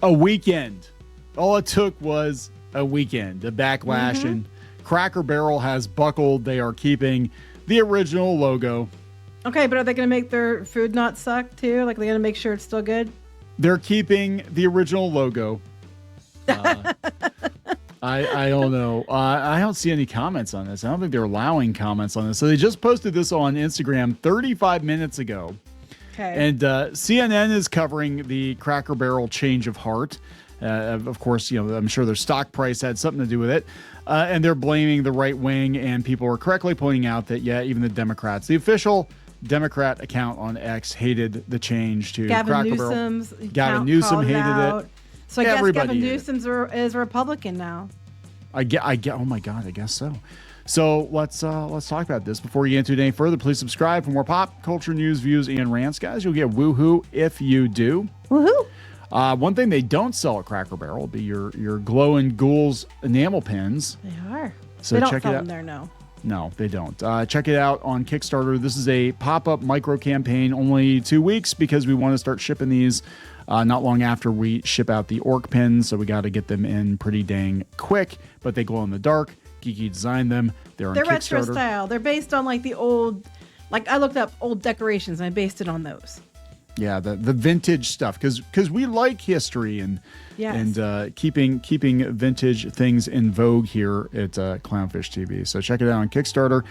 A weekend. All it took was a weekend. A backlash, and Cracker Barrel has buckled. They are keeping the original logo. Okay, but are they going to make their food not suck too? Like, are they going to make sure it's still good? They're keeping the original logo. I don't know. I don't see any comments on this. I don't think they're allowing comments on this. So they just posted this on Instagram 35 minutes ago. Okay. And CNN is covering the Cracker Barrel change of heart. Of course, I'm sure their stock price had something to do with it. And they're blaming the right wing, and people are correctly pointing out that, even the Democrats, the official Democrat account on X hated the change to Cracker Barrel. Gavin Newsom hated it. So I guess Gavin Newsom is a Republican now. I get. Oh my God, I guess so. So let's talk about this. Before we get into it any further, please subscribe for more pop culture news, views, and rants, guys. You'll get woohoo if you do. Woohoo! One thing they don't sell at Cracker Barrel will be your glow and ghouls enamel pins. They are. So they don't check sell it out. Them there, no. No, they don't. Check it out on Kickstarter. This is a pop-up micro campaign, only 2 weeks, because we want to start shipping these not long after we ship out the orc pins. So we got to get them in pretty dang quick, but they glow in the dark. Geeky designed them. They're on Kickstarter. They're retro style. They're based on like the old, like I looked up old decorations and I based it on those. Yeah, the vintage stuff, because we like history and keeping vintage things in vogue here at Clownfish TV. So check it out on Kickstarter.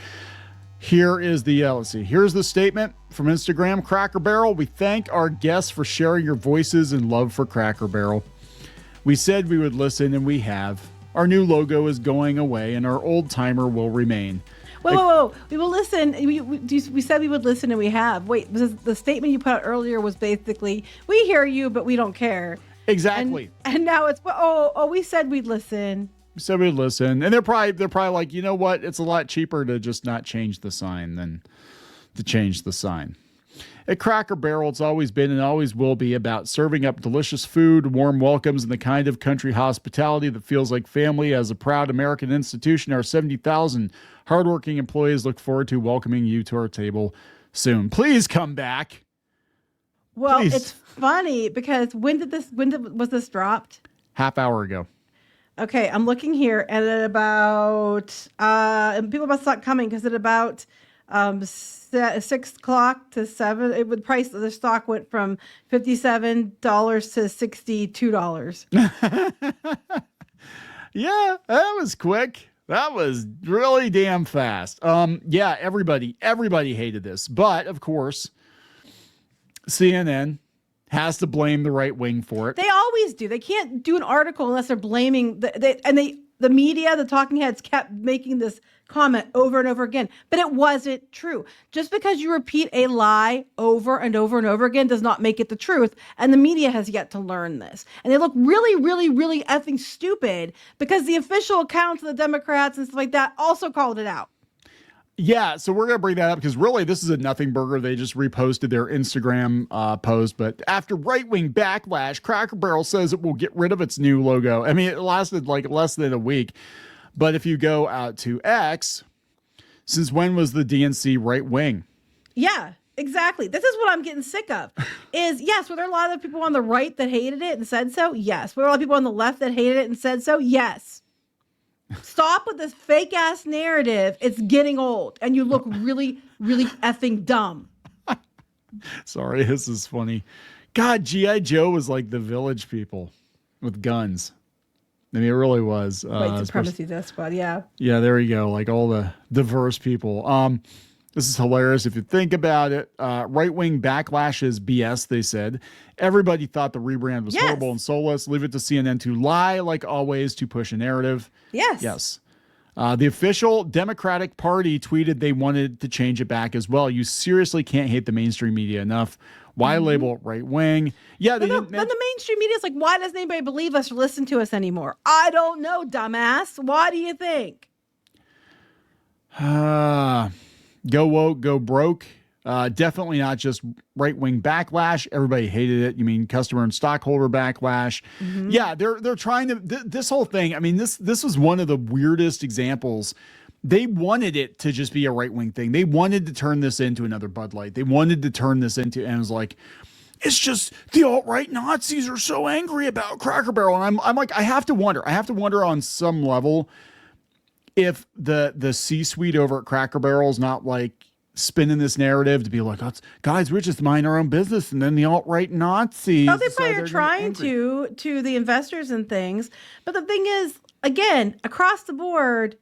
Here is the here's the statement from Instagram. Cracker Barrel, we thank our guests for sharing your voices and love for Cracker Barrel. We said we would listen, and we have. Our new logo is going away, and our old timer will remain. Whoa. We will listen. We said we would listen, and we have. Wait, the statement you put out earlier was basically, we hear you, but we don't care. Exactly. And now it's, we said we'd listen. We said we'd listen. And they're probably like, you know what? It's a lot cheaper to just not change the sign than to change the sign. At Cracker Barrel, it's always been and always will be about serving up delicious food, warm welcomes, and the kind of country hospitality that feels like family. As a proud American institution, our 70,000 hardworking employees look forward to welcoming you to our table soon. Please come back. Well, Please. It's funny because was this dropped? Half hour ago. Okay, I'm looking here, and at about and people must start coming because at about 6 o'clock to 7, the stock went from $57 to $62. Yeah, that was quick. That was really damn fast. Everybody hated this, but of course, CNN has to blame the right wing for it. They always do. They can't do an article unless they're blaming the media, the talking heads kept making this comment over and over again, but it wasn't true. Just because you repeat a lie over and over and over again does not make it the truth. And the media has yet to learn this. And they look really, really, really effing stupid because the official accounts of the Democrats and stuff like that also called it out. Yeah, so we're going to bring that up because really this is a nothing burger. They just reposted their Instagram post. But after right-wing backlash, Cracker Barrel says it will get rid of its new logo. I mean, it lasted like less than a week. But if you go out to X, since when was the DNC right-wing? Yeah, exactly. This is what I'm getting sick of. Yes, were there a lot of people on the right that hated it and said so? Yes. Were there a lot of people on the left that hated it and said so? Yes. Stop with this fake ass narrative. It's getting old and you look really, really effing dumb. Sorry, this is funny. God, G.I. Joe was like the Village People with guns. I mean, it really was. White supremacy, death squad, yeah. Yeah, there you go. Like all the diverse people. This is hilarious if you think about it. Right-wing backlash is BS, they said. Everybody thought the rebrand was horrible and soulless. Leave it to CNN to lie, like always, to push a narrative. Yes. The official Democratic Party tweeted they wanted to change it back as well. You seriously can't hate the mainstream media enough. Why label it right-wing? Yeah, then the mainstream media is like, why doesn't anybody believe us or listen to us anymore? I don't know, dumbass. Why do you think? Go woke, go broke. Definitely not just right-wing backlash. Everybody hated it. You mean customer and stockholder backlash? Mm-hmm. Yeah, they're trying to this whole thing. I mean, this was one of the weirdest examples. They wanted it to just be a right-wing thing. They wanted to turn this into another Bud Light. They wanted to turn this into, and it was like, it's just the alt-right Nazis are so angry about Cracker Barrel. And I'm like, I have to wonder on some level if the C-suite over at Cracker Barrel is not like spinning this narrative to be like, oh, guys, we're just minding our own business, and then the alt-right Nazis. Oh, they probably are trying to the investors and things. But the thing is, again, across the board,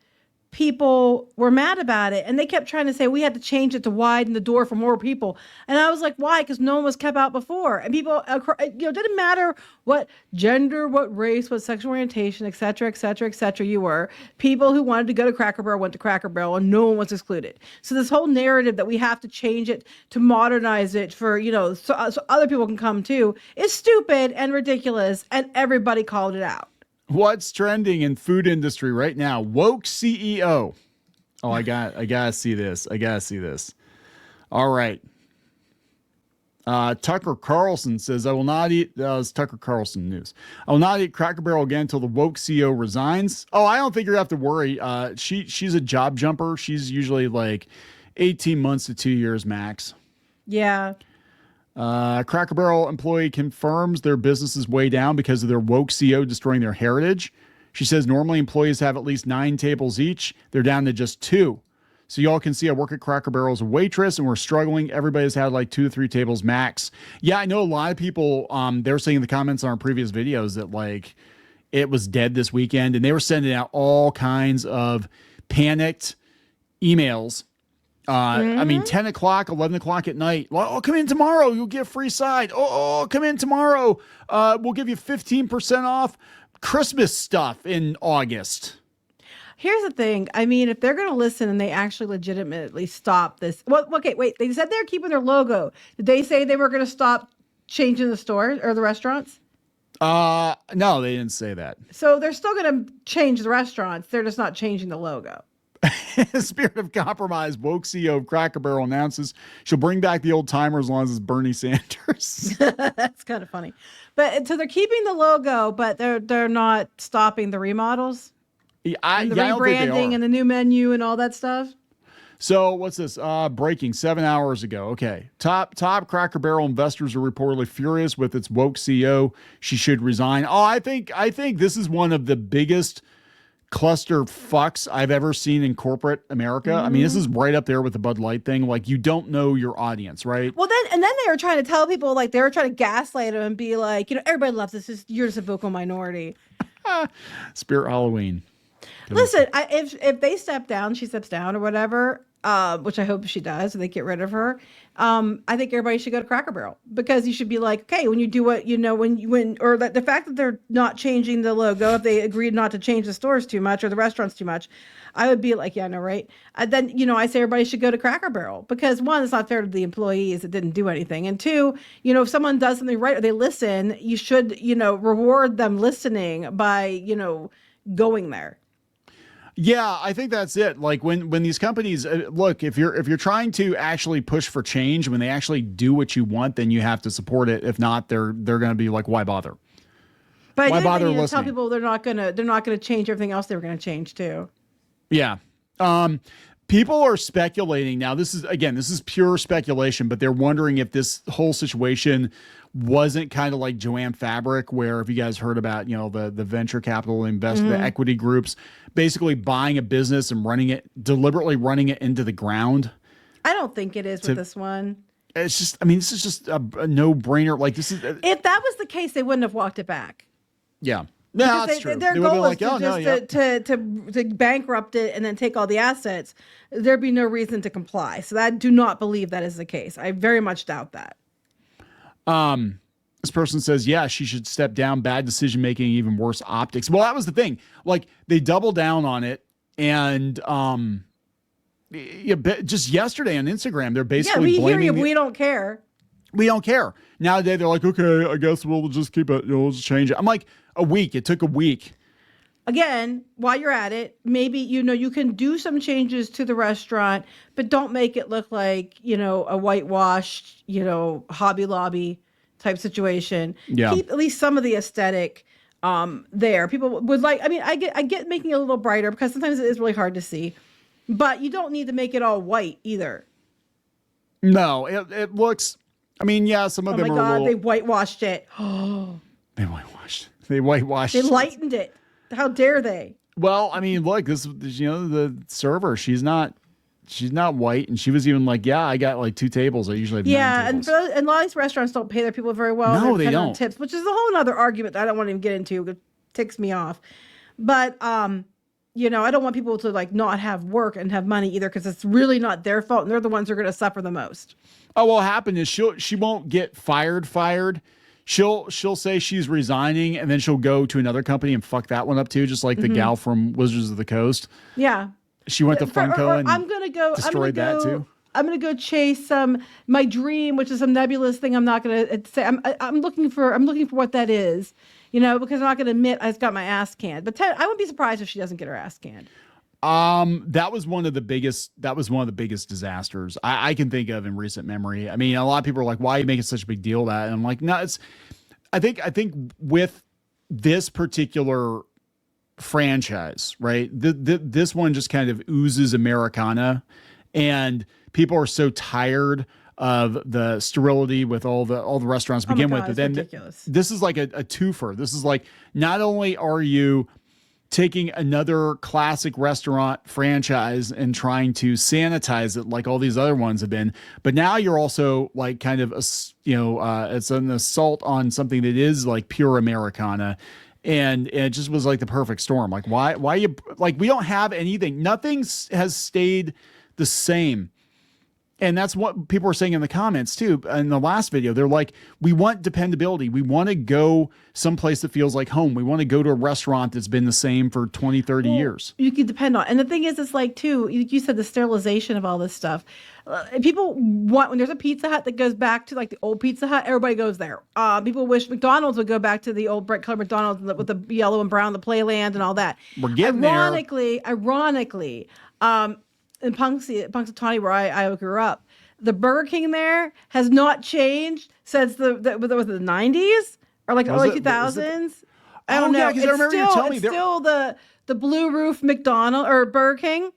people were mad about it, and they kept trying to say we had to change it to widen the door for more people. And I was like, why? Because no one was kept out before, and people, it didn't matter what gender, what race, what sexual orientation, et cetera, et cetera, et cetera. You were people who wanted to go to Cracker Barrel went to Cracker Barrel, and no one was excluded. So this whole narrative that we have to change it to modernize it for so other people can come too is stupid and ridiculous, and everybody called it out. What's trending in food industry right now? Woke CEO. Oh, I gotta see this. All right. Tucker Carlson says, I will not eat, it's Tucker Carlson news. I will not eat Cracker Barrel again until the woke CEO resigns. Oh, I don't think you have to worry. She's a job jumper. She's usually like 18 months to 2 years max. Yeah. Cracker Barrel employee confirms their business is way down because of their woke CEO destroying their heritage. She says normally employees have at least 9 tables each. They're down to just 2. So y'all can see I work at Cracker Barrel as a waitress and we're struggling. Everybody's had like 2 to 3 tables max. Yeah, I know a lot of people, they were saying in the comments on our previous videos that like it was dead this weekend, and they were sending out all kinds of panicked emails. I mean, 10 o'clock, 11 o'clock at night. Oh, come in tomorrow. You'll get a free side. Oh, come in tomorrow. We'll give you 15% off Christmas stuff in August. Here's the thing. I mean, if they're going to listen and they actually legitimately stop this. Well, okay, wait. They said they're keeping their logo. Did they say they were going to stop changing the stores or the restaurants? No, they didn't say that. So they're still going to change the restaurants. They're just not changing the logo. Spirit of compromise, woke CEO of Cracker Barrel announces she'll bring back the old timer as long as it's Bernie Sanders. That's kind of funny. But so they're keeping the logo, but they're not stopping the remodels. And the rebranding and the new menu and all that stuff. So what's this? Breaking 7 hours ago. Okay. Top Cracker Barrel investors are reportedly furious with its woke CEO. She should resign. Oh, I think this is one of the biggest cluster fucks I've ever seen in corporate America. I mean, this is right up there with the Bud Light thing. Like, you don't know your audience, right? Well, then they were trying to tell people, like, they were trying to gaslight them and be like, everybody loves this. You're just a vocal minority. Spirit Halloween. Listen, if they step down, she steps down or whatever, which I hope she does, and they get rid of her. I think everybody should go to Cracker Barrel, because you should be like, okay, when you do what, or the fact that they're not changing the logo, if they agreed not to change the stores too much or the restaurants too much, I would be like, yeah, no, right. Then, I say everybody should go to Cracker Barrel, because 1, it's not fair to the employees that didn't do anything. And 2, if someone does something right or they listen, you should, reward them listening by, going there. Yeah, I think that's it. Like when these companies look, if you're trying to actually push for change, when they actually do what you want, then you have to support it. If not, they're going to be like, why bother? But why bother listening? Tell people they're not gonna change everything else they were going to change too. Yeah. People are speculating now. This is pure speculation, but they're wondering if this whole situation wasn't kind of like Joanne Fabric, where, if you guys heard about, the venture capital the equity groups basically buying a business and deliberately running it into the ground. I don't think it is with this one. It's just, this is just a no-brainer. Like, this is, if that was the case, they wouldn't have walked it back. Yeah. No, that's true. Their goal is to bankrupt it and then take all the assets. There'd be no reason to comply. So I do not believe that is the case. I very much doubt that. This person says, yeah, she should step down. Bad decision making, even worse optics. Well, that was the thing. Like, they double down on it, and just yesterday on Instagram, they're basically blaming. We don't care. We don't care. Nowadays, they're like, okay, I guess we'll just keep it. We'll just change it. I'm like, a week. It took a week. Again, while you're at it, maybe, you can do some changes to the restaurant, but don't make it look like, a whitewashed, Hobby Lobby type situation. Yeah. Keep at least some of the aesthetic there. People would like, I get making it a little brighter, because sometimes it is really hard to see, but you don't need to make it all white either. No, it looks, I mean, yeah, some of them are a little... they whitewashed it. They whitewashed. They whitewashed. They lightened it. How dare they? Well, I mean, look, this, the server, she's not white, and she was even like, yeah, I got like 2 tables. I usually have 9 tables. And a lot of these restaurants don't pay their people very well. No, they don't. On tips, which is a whole other argument that I don't want to even get into. It ticks me off. But I don't want people to like not have work and have money either, because it's really not their fault, and they're the ones who are going to suffer the most. Oh, what'll happen is she won't get fired. She'll say she's resigning, and then she'll go to another company and fuck that one up too, just like the gal from Wizards of the Coast. Yeah. She went to Funko and destroyed that too. I'm gonna go chase my dream, which is some nebulous thing. I'm not gonna say. I'm looking for what that is, because I'm not gonna admit I got my ass canned. But I wouldn't be surprised if she doesn't get her ass canned. That was one of the biggest disasters I can think of in recent memory. I mean, a lot of people are like, why are you making such a big deal of that? And I'm like, no, I think with this particular franchise, right? This one just kind of oozes Americana, and people are so tired of the sterility with all the restaurants to begin with. But then this is like a twofer. This is like, not only are you taking another classic restaurant franchise and trying to sanitize it like all these other ones have been, but now you're also like kind of it's an assault on something that is like pure Americana. And it just was like the perfect storm. Like, why you like, we don't have anything. Nothing has stayed the same. And that's what people are saying in the comments too. In the last video, they're like, we want dependability. We want to go someplace that feels like home. We want to go to a restaurant that's been the same for 20, 30 years. You can depend on. And the thing is, it's like too, you said the sterilization of all this stuff. People want, when there's a Pizza Hut that goes back to like the old Pizza Hut, everybody goes there. People wish McDonald's would go back to the old bright color McDonald's with the yellow and brown, the Playland and all that. We're getting Ironically, in Punxsutawney, where I grew up, the Burger King there has not changed since the 90s or like early 2000s. I don't know. Yeah, because I remember you telling me it's still the blue roof McDonald's or Burger King.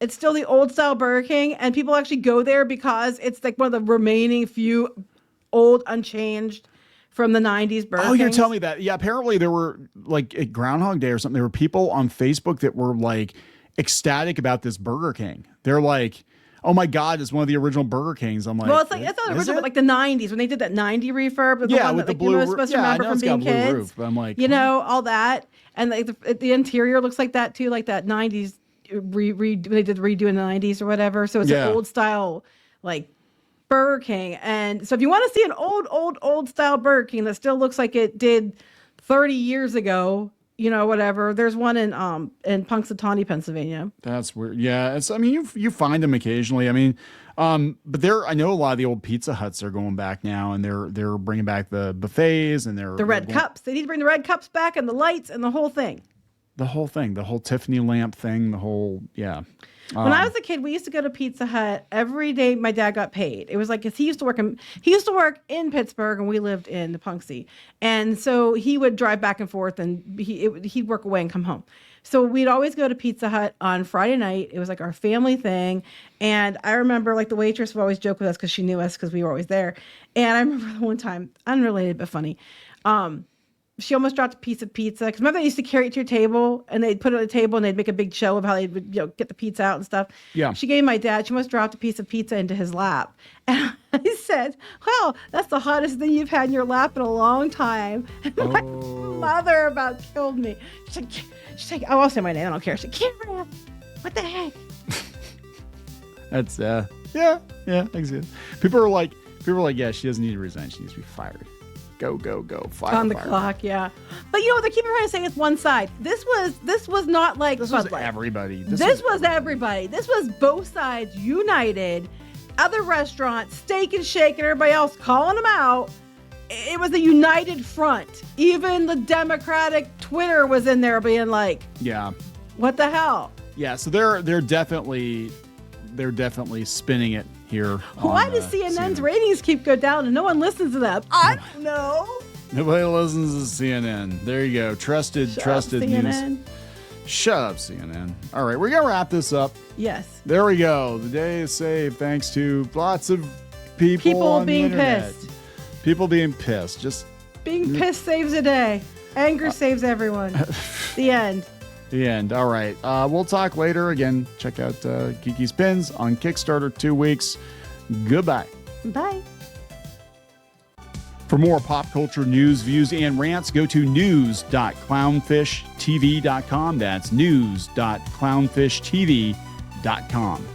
It's still the old style Burger King, and people actually go there because it's like one of the remaining few old, unchanged from the 90s Burger Kings. You're telling me that. Yeah, apparently there were like at Groundhog Day or something, there were people on Facebook that were like ecstatic about this Burger King. They're like, oh my God, it's one of the original Burger Kings. I'm like, well, it's like, it's not original, but like the 90s when they did that 90 refurb. The one with that, the blue roof. Supposed to remember from being kids. Roof, but I'm like, all that. And like the interior looks like that too, like that 90s when they did redo in the 90s or whatever. So it's an old style like Burger King. And so if you want to see an old style Burger King that still looks like it did 30 years ago, whatever. There's one in Punxsutawney, Pennsylvania. That's weird. Yeah, I mean, you find them occasionally. I mean, but I know a lot of the old Pizza Huts are going back now, and they're bringing back the buffets and the red cups. They need to bring the red cups back and the lights and the whole thing. The whole Tiffany lamp thing. The whole When I was a kid, we used to go to Pizza Hut every day. My dad got paid. It was like, he used to work in Pittsburgh, and we lived in the Punxsy, and so he would drive back and forth, and he'd work away and come home. So we'd always go to Pizza Hut on Friday night. It was like our family thing, and I remember like the waitress would always joke with us because she knew us because we were always there. And I remember the one time, unrelated but funny. She almost dropped a piece of pizza. Because remember they used to carry it to your table and they'd put it on the table and they'd make a big show of how they would get the pizza out and stuff. Yeah. She gave my dad, she almost dropped a piece of pizza into his lap. And I said, well, that's the hottest thing you've had in your lap in a long time. And my mother about killed me. She's like, oh, I'll say my name. I don't care. She's like, Karen, what the heck? That's, yeah, I see it. People are like, yeah, she doesn't need to resign. She needs to be fired. Go, fire. On the clock, yeah. But they keep trying to say it's one side. This was not like this was everybody. This was everybody. This was both sides united. Other restaurants, Steak and Shake, and everybody else calling them out. It was a united front. Even the Democratic Twitter was in there being like, yeah, what the hell? Yeah, so they're definitely spinning it here. Why does CNN's ratings keep go down and no one listens to them? I don't know. Nobody listens to CNN. There you go. Trusted CNN. news. Shut up, CNN. All right, we're gonna wrap this up. Yes. There we go. The day is saved thanks to lots of people on being the internet. pissed. People being pissed. Just being pissed saves a day. Anger saves everyone. The end. The end. All right. We'll talk later. Again, check out Geeky Spins on Kickstarter, 2 weeks. Goodbye. Bye. For more pop culture news, views, and rants, go to news.clownfishtv.com. That's news.clownfishtv.com.